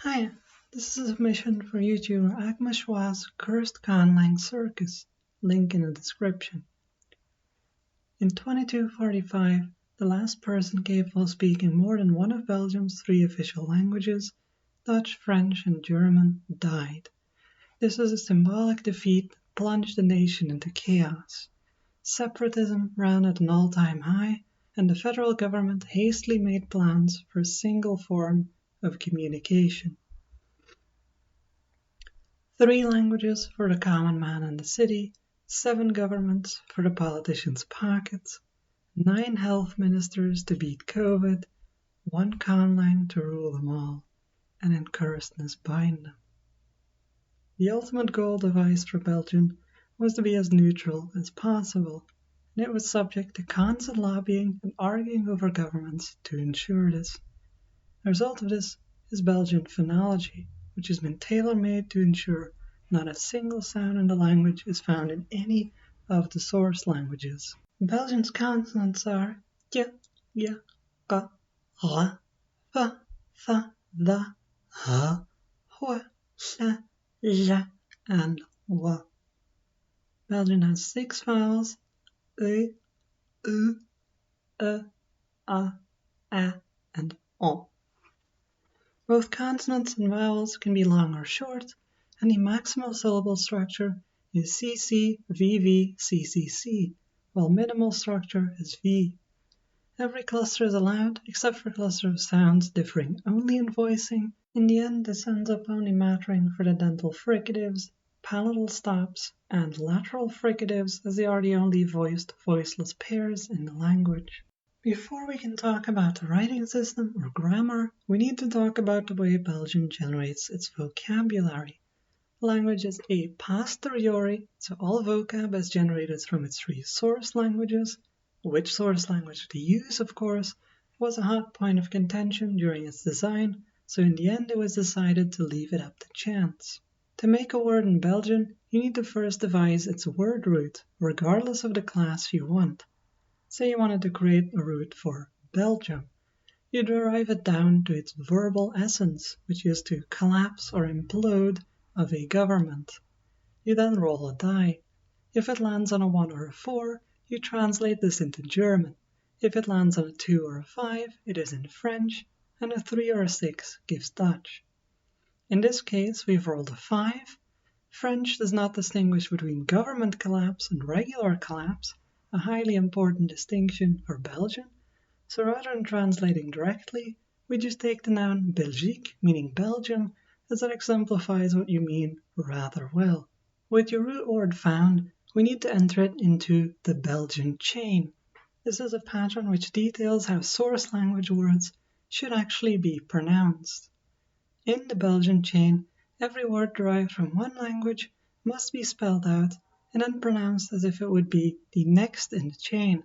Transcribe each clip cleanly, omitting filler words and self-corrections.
Hi, this is a submission for YouTuber Agma Schwa's cursed conlang circus, link in the description. In 2245, the last person capable of speaking more than one of Belgium's three official languages, Dutch, French and German, died. This was a symbolic defeat that plunged the nation into chaos. Separatism ran at an all-time high, and the federal government hastily made plans for a single form of communication. 3 languages for the common man in the city, 7 governments for the politicians' pockets, 9 health ministers to beat COVID, 1 conlang to rule them all, and in cursedness bind them. The ultimate goal devised for Belgium was to be as neutral as possible, and it was subject to constant lobbying and arguing over governments to ensure this. The result of this is Belgian phonology, which has been tailor-made to ensure not a single sound in the language is found in any of the source languages. Belgian's consonants are j, y, k, r, f, th, th, h, w, sh, j, and w. Belgian has 6 vowels, e, u, e, a, and o. Both consonants and vowels can be long or short, and the maximal syllable structure is CC, VV, CCC, while minimal structure is V. Every cluster is allowed, except for clusters of sounds differing only in voicing. In the end, this ends up only mattering for the dental fricatives, palatal stops, and lateral fricatives, as they are the only voiced, voiceless pairs in the language. Before we can talk about the writing system or grammar, we need to talk about the way Belgian generates its vocabulary. Language is a posteriori, so all vocab is generated from its 3 source languages. Which source language to use, of course, was a hot point of contention during its design, so in the end it was decided to leave it up to chance. To make a word in Belgian, you need to first devise its word root, regardless of the class you want. Say you wanted to create a root for Belgium. You derive it down to its verbal essence, which is to collapse or implode of a government. You then roll a die. If it lands on a 1 or a 4, you translate this into German. If it lands on a 2 or a 5, it is in French, and a 3 or a 6 gives Dutch. In this case, we've rolled a 5. French does not distinguish between government collapse and regular collapse, a highly important distinction for Belgian, so rather than translating directly, we just take the noun Belgique, meaning Belgium, as that exemplifies what you mean rather well. With your root word found, we need to enter it into the Belgian chain. This is a pattern which details how source language words should actually be pronounced. In the Belgian chain, every word derived from one language must be spelled out and then pronounced as if it would be the next in the chain.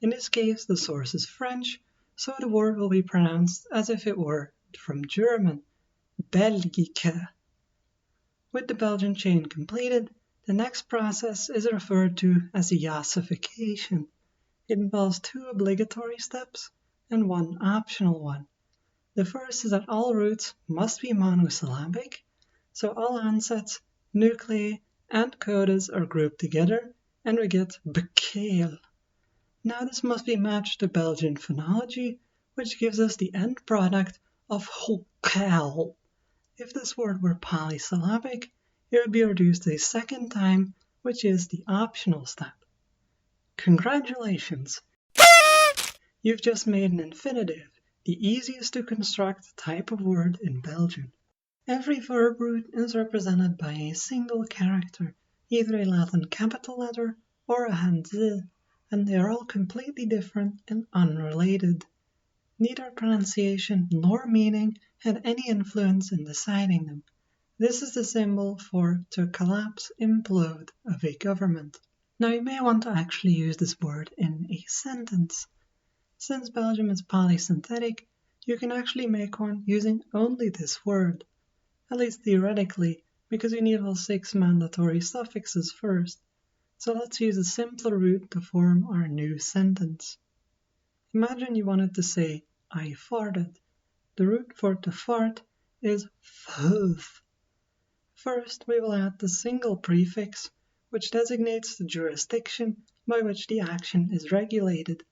In this case, the source is French, so the word will be pronounced as if it were from German, Belgique. With the Belgian chain completed, the next process is referred to as the ossification. It involves 2 obligatory steps and 1 optional one. The first is that all roots must be monosyllabic, so all onsets, nuclei, and codas are grouped together, and we get bekeel. Now this must be matched to Belgian phonology, which gives us the end product of hokel. If this word were polysyllabic, it would be reduced a second time, which is the optional step. Congratulations! You've just made an infinitive, the easiest to construct type of word in Belgian. Every verb root is represented by a single character, either a Latin capital letter or a Hanzi, and they are all completely different and unrelated. Neither pronunciation nor meaning had any influence in deciding them. This is the symbol for to collapse, implode of a government. Now you may want to actually use this word in a sentence. Since Belgium is polysynthetic, you can actually make one using only this word. At least theoretically, because you need all 6 mandatory suffixes first. So let's use a simpler root to form our new sentence. Imagine you wanted to say, I farted. The root for to fart is f. First, we will add the single prefix, which designates the jurisdiction by which the action is regulated.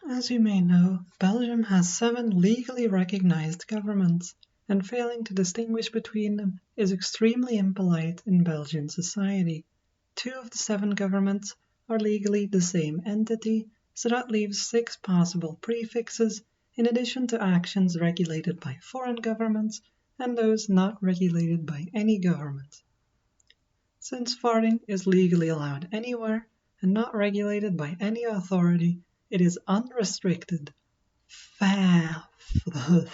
As you may know, Belgium has 7 legally recognized governments, and failing to distinguish between them is extremely impolite in Belgian society. 2 of the 7 governments are legally the same entity, so that leaves 6 possible prefixes, in addition to actions regulated by foreign governments and those not regulated by any government. Since farting is legally allowed anywhere and not regulated by any authority, it is unrestricted. The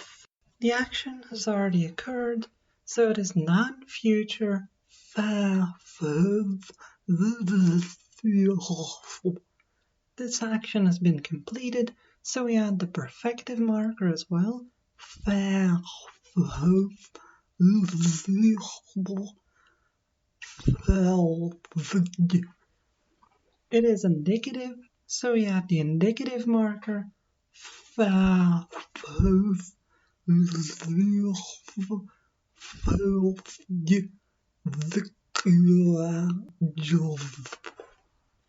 action has already occurred, so it is non-future. This action has been completed, so we add the perfective marker as well. It is indicative, so we add the indicative marker.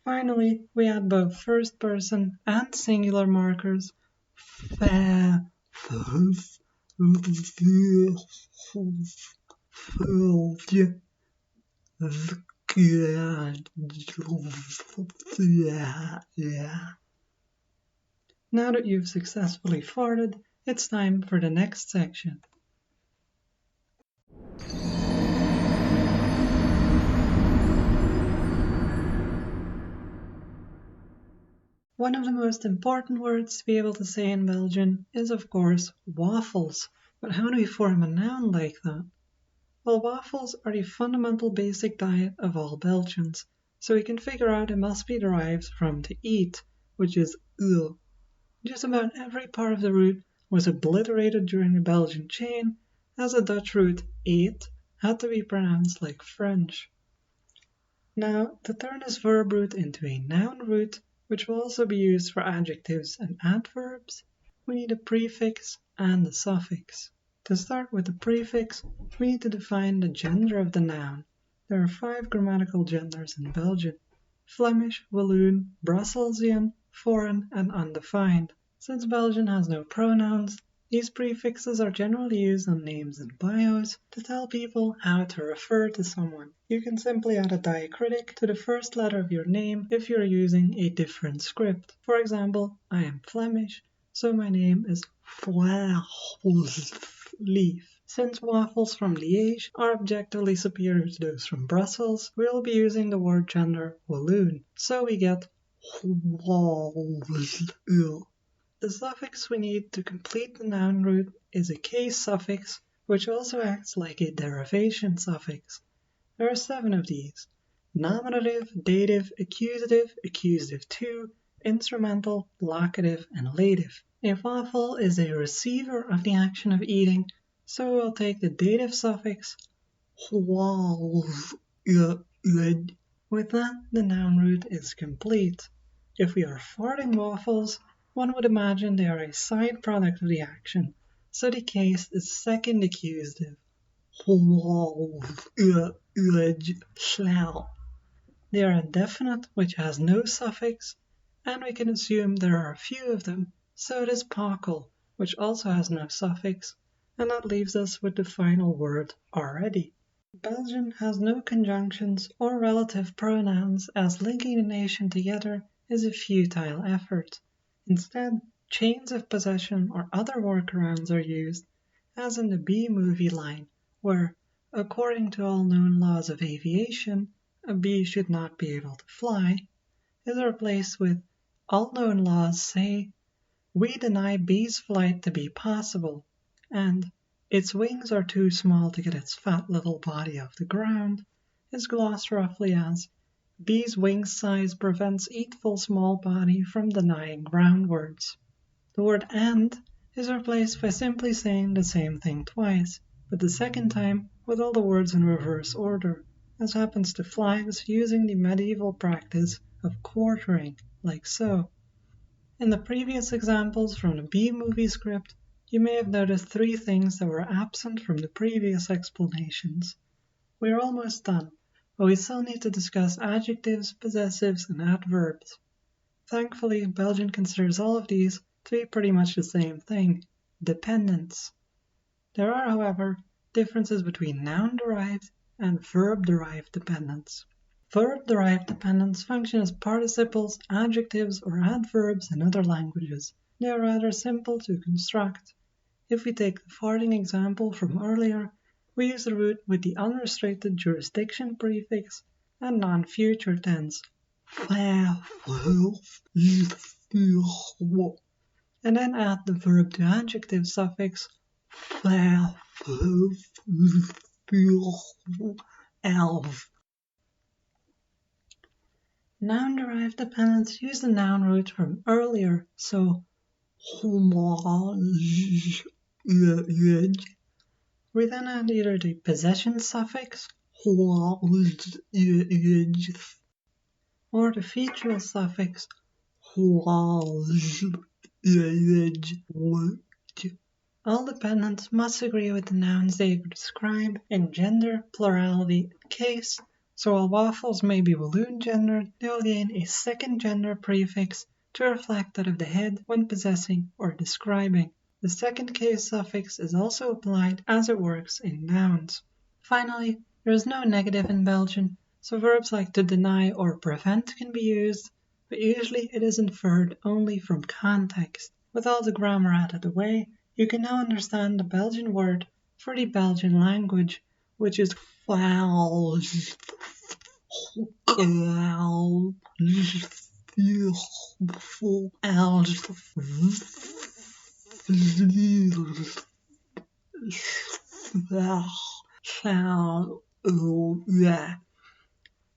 Finally, we add both first person and singular markers. Now that you've successfully farted, it's time for the next section. One of the most important words to be able to say in Belgian is, of course, waffles. But how do we form a noun like that? Well, waffles are the fundamental basic diet of all Belgians, so we can figure out it must be derived from to eat, which is ul. Just about every part of the root was obliterated during the Belgian chain, as the Dutch root eat had to be pronounced like French. Now, to turn this verb root into a noun root, which will also be used for adjectives and adverbs, we need a prefix and a suffix. To start with the prefix, we need to define the gender of the noun. There are 5 grammatical genders in Belgian: Flemish, Walloon, Brusselian, foreign, and undefined. Since Belgium has no pronouns, these prefixes are generally used on names and bios to tell people how to refer to someone. You can simply add a diacritic to the first letter of your name if you're using a different script. For example, I am Flemish, so my name is Leaf. Since waffles from Liège are objectively superior to those from Brussels, we'll be using the word gender Walloon, so we get The suffix we need to complete the noun root is a case suffix, which also acts like a derivation suffix. There are 7 of these: nominative, dative, accusative, accusative to, instrumental, locative, and lative. A waffle is a receiver of the action of eating, so we'll take the dative suffix With that, the noun root is complete. If we are farting waffles, one would imagine they are a side product of the action, so the case is second accusative. They are indefinite, which has no suffix, and we can assume there are a few of them, so it is pakkel, which also has no suffix, and that leaves us with the final word already. Belgium has no conjunctions or relative pronouns, as linking the nation together is a futile effort. Instead, chains of possession or other workarounds are used, as in the bee movie line, where, according to all known laws of aviation, a bee should not be able to fly, is replaced with all known laws say, we deny bees' flight to be possible, and its wings are too small to get its fat little body off the ground, is glossed roughly as bees' wing size prevents eatful small body from denying groundwards. The word and is replaced by simply saying the same thing twice, but the second time with all the words in reverse order, as happens to flags using the medieval practice of quartering, like so. In the previous examples from the bee movie script, You may have noticed three things that were absent from the previous explanations. We are almost done, but we still need to discuss adjectives, possessives, and adverbs. Thankfully, Belgian considers all of these to be pretty much the same thing, dependents. There are, however, differences between noun-derived and verb-derived dependents. Verb-derived dependents function as participles, adjectives, or adverbs in other languages. They are rather simple to construct. If we take the farting example from earlier, we use the root with the unrestricted jurisdiction prefix and non-future tense, and then add the verb to adjective suffix elf. Noun-derived dependents use the noun root from earlier, so we then add either the possession suffix or the featural suffix all dependents must agree with the nouns they describe in gender, plurality, and case, so while waffles may be balloon gendered, they will gain a second gender prefix to reflect that of the head when possessing or describing. The second case suffix is also applied as it works in nouns. Finally, there is no negative in Belgian, so verbs like to deny or prevent can be used, but usually it is inferred only from context. With all the grammar out of the way, you can now understand the Belgian word for the Belgian language, which is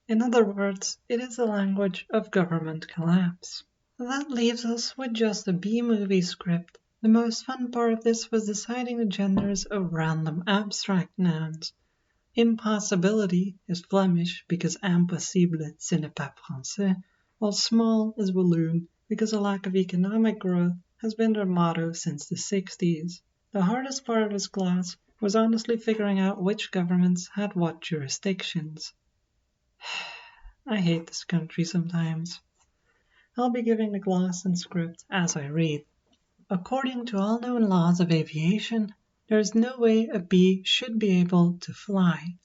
in other words, it is the language of government collapse. That leaves us with just a B-movie script. The most fun part of this was deciding the genders of random abstract nouns. Impossibility is Flemish because impossible ce n'est pas français, while small is balloon because a lack of economic growth has been their motto since the 60s. The hardest part of this class was honestly figuring out which governments had what jurisdictions. I hate this country sometimes. I'll be giving the gloss and script as I read. According to all known laws of aviation, there is no way a bee should be able to fly.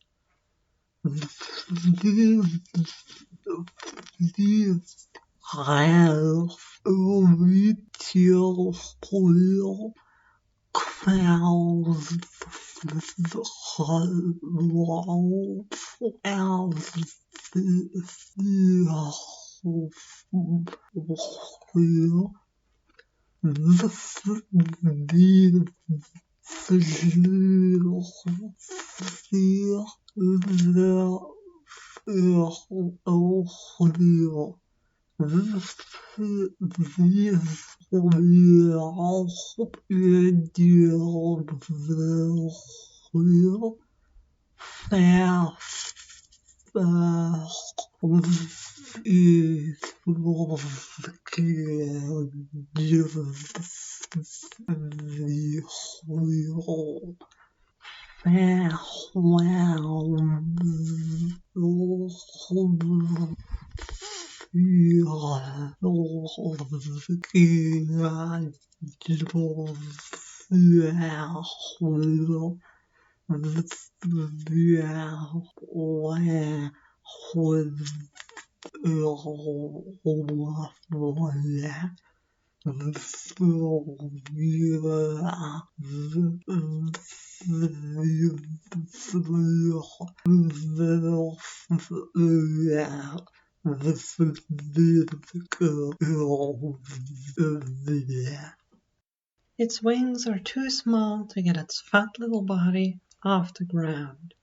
Its wings are too small to get its fat little body off the ground.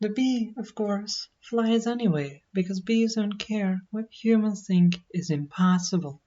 The bee, of course, flies anyway, because bees don't care what humans think is impossible.